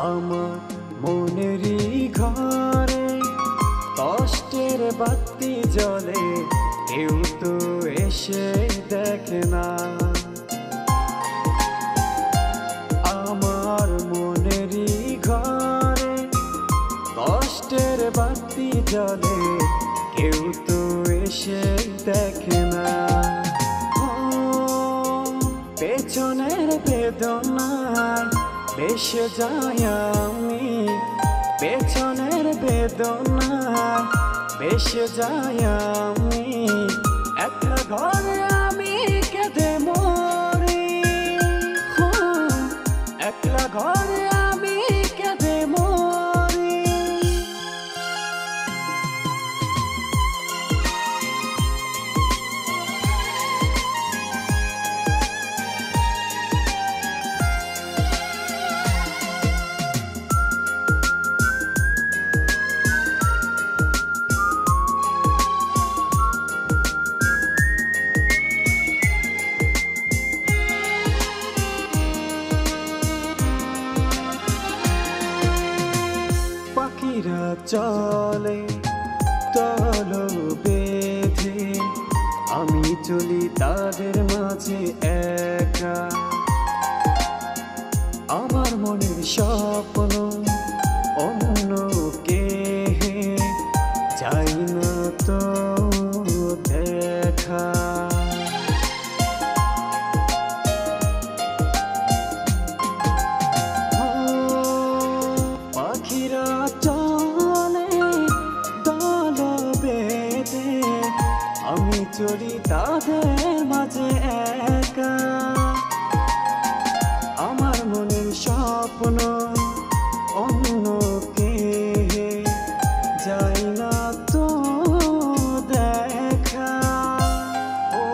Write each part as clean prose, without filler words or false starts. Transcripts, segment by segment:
আমার মনেরই ঘরে কষ্টের বাতি জ্বলে, কেউ তো এসে দেখে না। আমার মনেরই ঘরে কষ্টের বাতি জ্বলে, কেউ তো এসে দেখে না। পেছনের বেদনায় বেসে যাই আমি, পেছনের বেদনায় বেসে যাই আমি। একলা ঘরে আমি কেঁদে মরি, একলা ঘরে আমি কেঁদে মরি। পাখিরা চলে দল বেঁধে, আমি চলি তাদের মাঝে একা। আমার মনের স্বপ্ন অন্য কে চাই না তো দেখা। পাখিরা চলে দল বেঁধে, আমি চলি তাদের মাঝে একা। আমার মনের স্বপ্ন অন্য কে যাই না তো দেখা। ও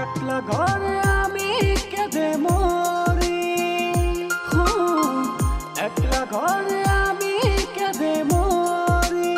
একলা ঘরে আমি কেঁদে মরি, একলা ঘরে আমি কেঁদে মরি।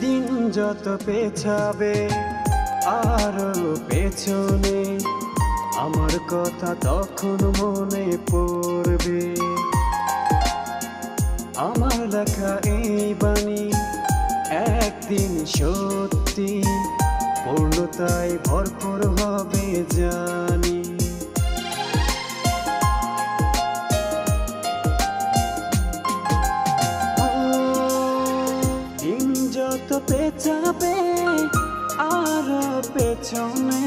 দিন যত পেছাবে আরো পেছনে, আমার কথা তখন মনে পড়বে। আমার লেখা এই বাণী একদিন সত্যি পূর্ণতায় ভরপুর হবে জানি। দিন যত পেছাবে আর পেছনে,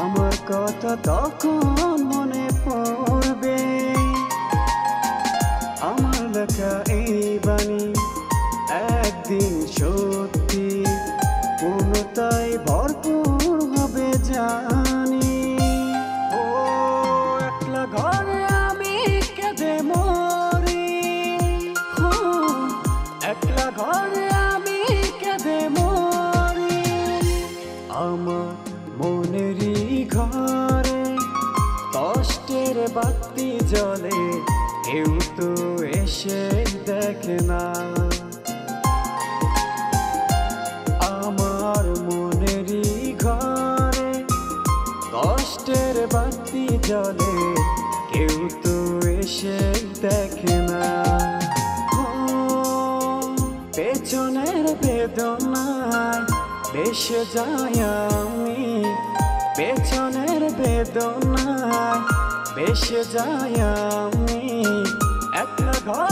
আমার কথা তখন মনে পড়বে। আমার লেখা এই বাণী একদিন সত্যি পূর্ণতায় ভরপুর হবে জানি। ও একলা ঘরে আমি কেঁদে মরি, একলা ঘরে আমি কেঁদে মরি। আমার মনেরই ঘরে কষ্টের বাতি জ্বলে, কেউ তো এসে দেখে না। আমার মনেরই ঘরে কষ্টের বাতি জ্বলে, কেউ তো এসে দেখে না। পেছনের বেদনায় বেসে যাই আমি, পেছনের বেদনায় বেসে যাই আমি। একলা ঘরে